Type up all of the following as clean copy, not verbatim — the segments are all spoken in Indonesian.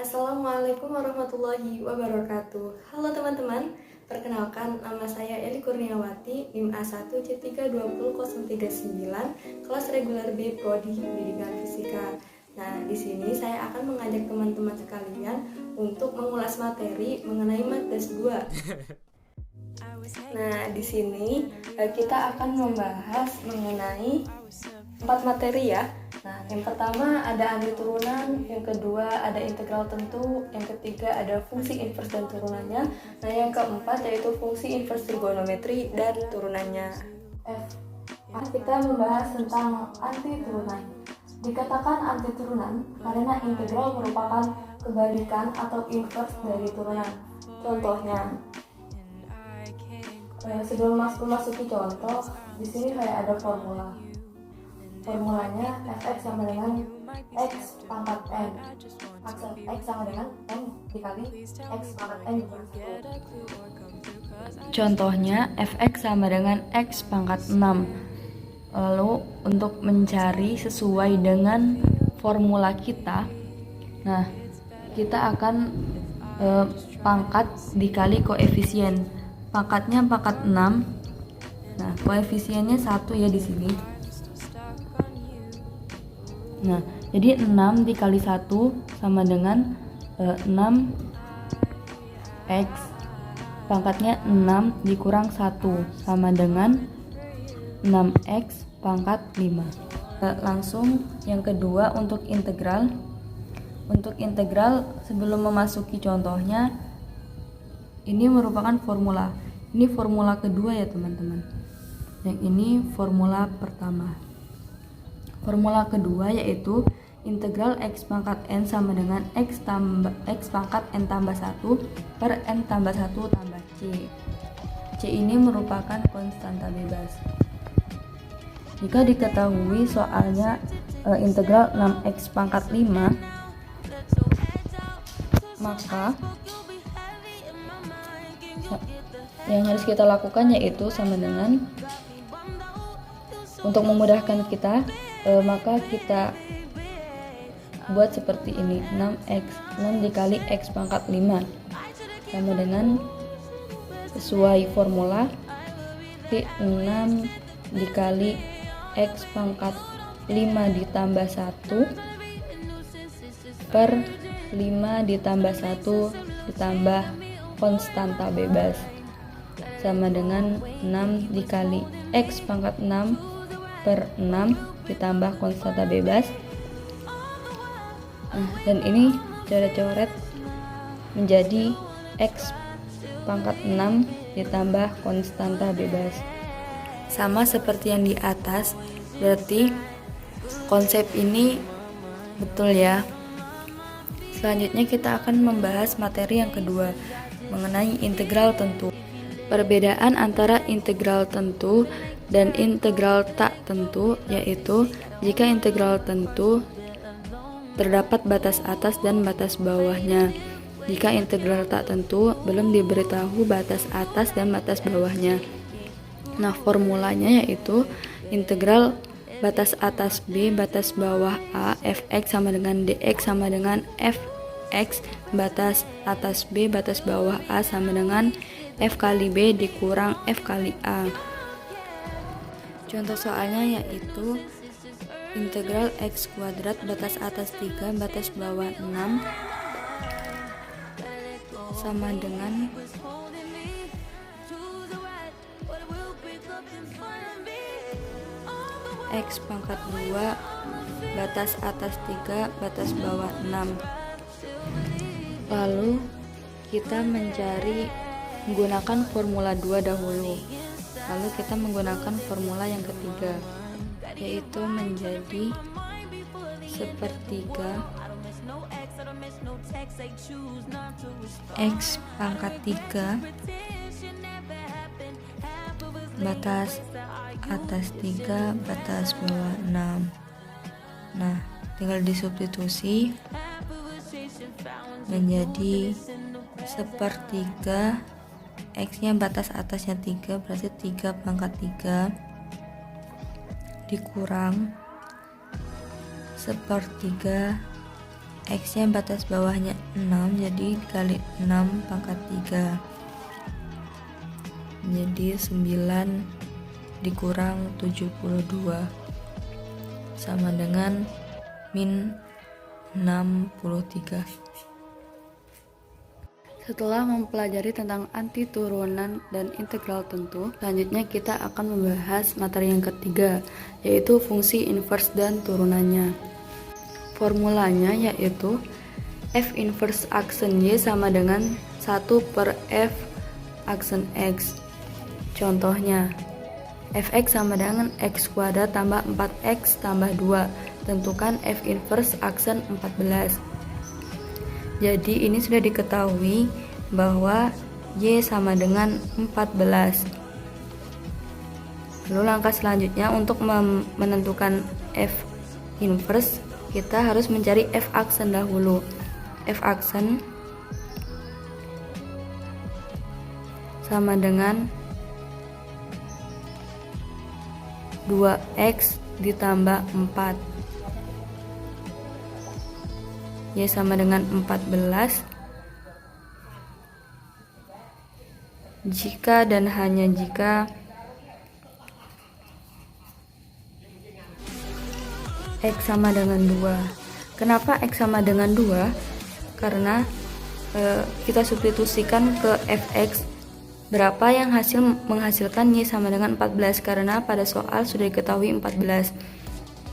Assalamualaikum warahmatullahi wabarakatuh. Halo teman-teman, perkenalkan nama saya Eli Kurniawati, NIM A1C320039, kelas reguler B Prodi Pendidikan Fisika. Nah, di sini saya akan mengajak teman-teman sekalian untuk mengulas materi mengenai Mates 2. Nah, di sini kita akan membahas mengenai 4 materi ya. Nah, yang pertama ada anti turunan, yang kedua ada integral tentu, yang ketiga ada fungsi invers dan turunannya, nah yang keempat yaitu fungsi invers trigonometri dan turunannya. Kita membahas tentang anti turunan. Dikatakan anti turunan karena integral merupakan kebalikan atau invers dari turunan. Contohnya, sebelum memasuki contoh, di sini kayak ada formula. Formulanya fx sama dengan x pangkat n. X sama dengan n dikali x pangkat n. Contohnya fx sama dengan x pangkat 6. Lalu untuk mencari sesuai dengan formula kita, nah kita akan pangkat dikali koefisien. Pangkatnya pangkat 6. Nah, koefisiennya 1 ya di sini. Nah, jadi 6 dikali 1 sama dengan 6x. Pangkatnya 6 dikurang 1 sama dengan 6x pangkat 5. Langsung yang kedua untuk integral. Untuk integral sebelum memasuki contohnya, ini merupakan formula. Ini formula kedua ya teman-teman. Yang ini formula pertama. Formula kedua yaitu integral x pangkat n sama dengan x pangkat n tambah 1 per n tambah 1 tambah c. C ini merupakan konstanta bebas. Jika diketahui soalnya integral 6x pangkat 5, maka yang harus kita lakukan yaitu sama dengan, untuk memudahkan kita, maka kita buat seperti ini. 6 dikali x pangkat 5 sama dengan, sesuai formula, 6 dikali x pangkat 5 ditambah 1 per 5 ditambah 1 ditambah konstanta bebas sama dengan 6 dikali x pangkat 6 per 6 ditambah konstanta bebas. Nah, dan ini coret-coret menjadi x pangkat 6 ditambah konstanta bebas. Sama seperti yang di atas, berarti konsep ini betul ya. Selanjutnya kita akan membahas materi yang kedua mengenai integral tentu. Perbedaan antara integral tentu dan integral tak tentu yaitu jika integral tentu terdapat batas atas dan batas bawahnya. Jika integral tak tentu belum diberitahu batas atas dan batas bawahnya. Nah, formulanya yaitu integral batas atas B batas bawah A fx sama dengan dx sama dengan fx batas atas B batas bawah A sama dengan f kali B dikurang f kali A. Contoh soalnya yaitu integral x kuadrat batas atas 3 batas bawah 6 sama dengan x pangkat 2 batas atas 3 batas bawah 6. Lalu kita mencari menggunakan formula 2 dahulu. Lalu kita menggunakan formula yang ketiga, yaitu menjadi sepertiga x pangkat 3 batas atas 3 batas bawah 6. Nah, tinggal disubstitusi menjadi sepertiga X nya batas atasnya 3, berarti 3 pangkat 3 dikurang sepertiga X nya batas bawahnya 6, jadi dikali 6 pangkat 3 jadi 9 dikurang 72 sama dengan min 63. Setelah mempelajari tentang antiturunan dan integral tentu, selanjutnya kita akan membahas materi yang ketiga, yaitu fungsi inverse dan turunannya. Formulanya yaitu f inverse aksen Y sama dengan 1 per f aksen X. Contohnya, fx sama dengan x kuadrat tambah 4x tambah 2. Tentukan f inverse aksen 14. Jadi ini sudah diketahui bahwa Y sama dengan 14. Lalu langkah selanjutnya untuk menentukan F inverse, kita harus mencari F aksen dahulu. F aksen sama dengan 2x ditambah 4. Y sama dengan 14 jika dan hanya jika X sama dengan 2. Kenapa X sama dengan 2? Karena kita substitusikan ke fx berapa yang menghasilkan Y sama dengan 14, karena pada soal sudah diketahui 14.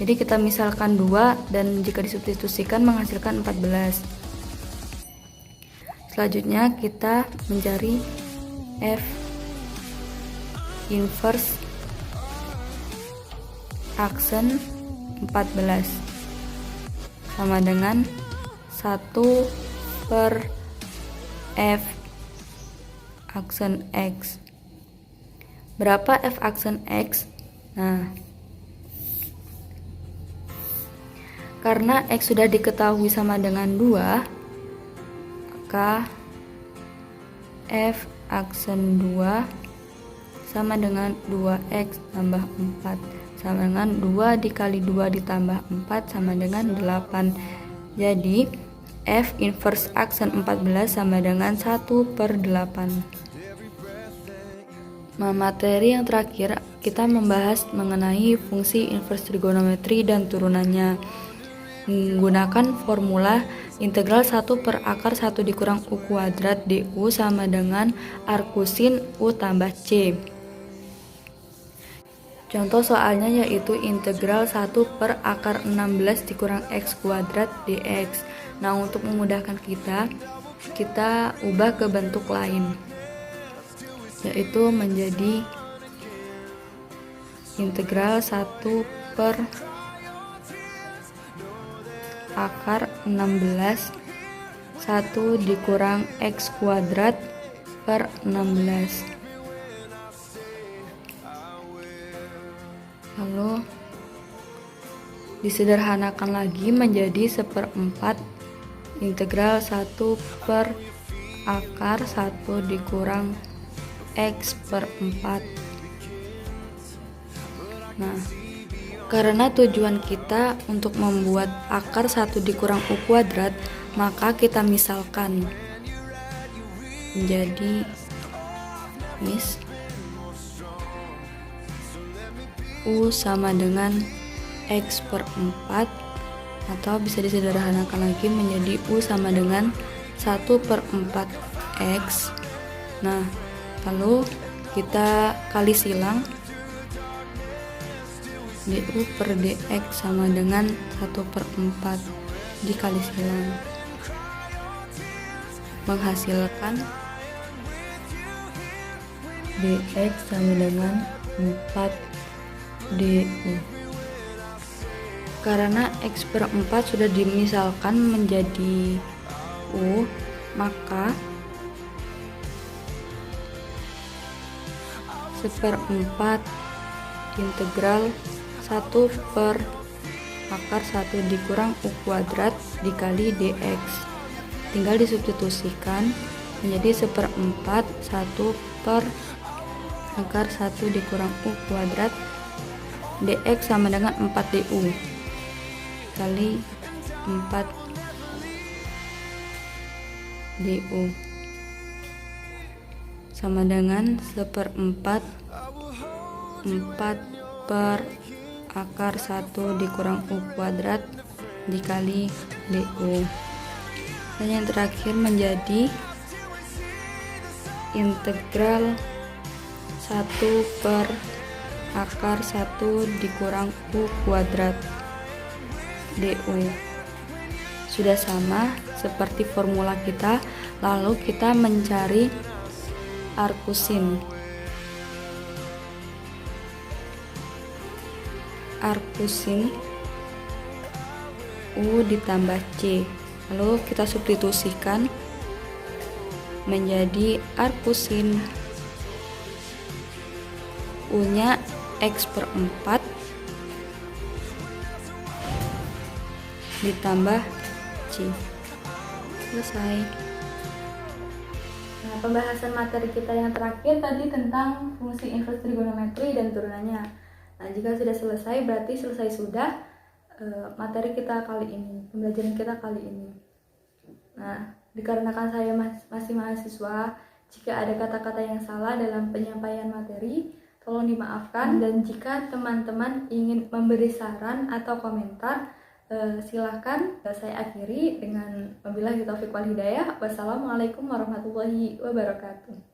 Jadi kita misalkan 2 dan jika disubstitusikan menghasilkan 14. Selanjutnya kita mencari F inverse aksen 14 sama dengan 1 per F aksen X. Berapa F aksen X? Nah, karena X sudah diketahui sama dengan 2, maka F aksen 2 sama dengan 2X tambah 4 sama dengan 2 dikali 2 ditambah 4 sama dengan 8. Jadi F inverse aksen 14 sama dengan 1 per 8. Materi yang terakhir kita membahas mengenai fungsi inverse trigonometri dan turunannya. Menggunakan formula integral 1 per akar 1 dikurang U kuadrat DU sama dengan arkusin U tambah C. Contoh soalnya yaitu integral 1 per akar 16 dikurang X kuadrat DX. Nah, untuk memudahkan kita ubah ke bentuk lain, yaitu menjadi integral 1 per akar 16 1 dikurang X kuadrat per 16. Lalu disederhanakan lagi menjadi 1/4 integral 1 per akar 1 dikurang X per 4. Nah, karena tujuan kita untuk membuat akar 1 dikurang U kuadrat, maka kita misalkan menjadi U sama dengan X per 4, atau bisa disederhanakan lagi menjadi U sama dengan 1 per 4 X. Nah, lalu kita kali silang, DU per DX sama dengan 1 per 4 dikali silang, menghasilkan DX sama dengan 4 DU. Karena X per 4 sudah dimisalkan menjadi U, maka 1/4 integral 1 per akar 1 dikurang U kuadrat dikali DX. Tinggal disubstitusikan, menjadi 1/4 1 per akar 1 dikurang U kuadrat. dx sama dengan 4 du kali 4 du sama dengan 1/4 4 per akar 1 dikurang U kuadrat dikali du. Dan yang terakhir menjadi integral 1 per akar 1 dikurang U kuadrat du. Sudah sama seperti formula kita, lalu kita mencari arcusin. Arcusin U ditambah C, lalu kita substitusikan menjadi arcusin U nya X/4 ditambah C. Selesai. Nah, pembahasan materi kita yang terakhir tadi tentang fungsi inverse trigonometri dan turunannya. Nah, jika sudah selesai berarti selesai sudah materi kita kali ini, pembelajaran kita kali ini. Nah, dikarenakan saya masih mahasiswa, jika ada kata-kata yang salah dalam penyampaian materi, tolong dimaafkan. Dan jika teman-teman ingin memberi saran atau komentar, silahkan. Saya akhiri dengan wabillahi taufiq wal hidayah. Wassalamualaikum warahmatullahi wabarakatuh.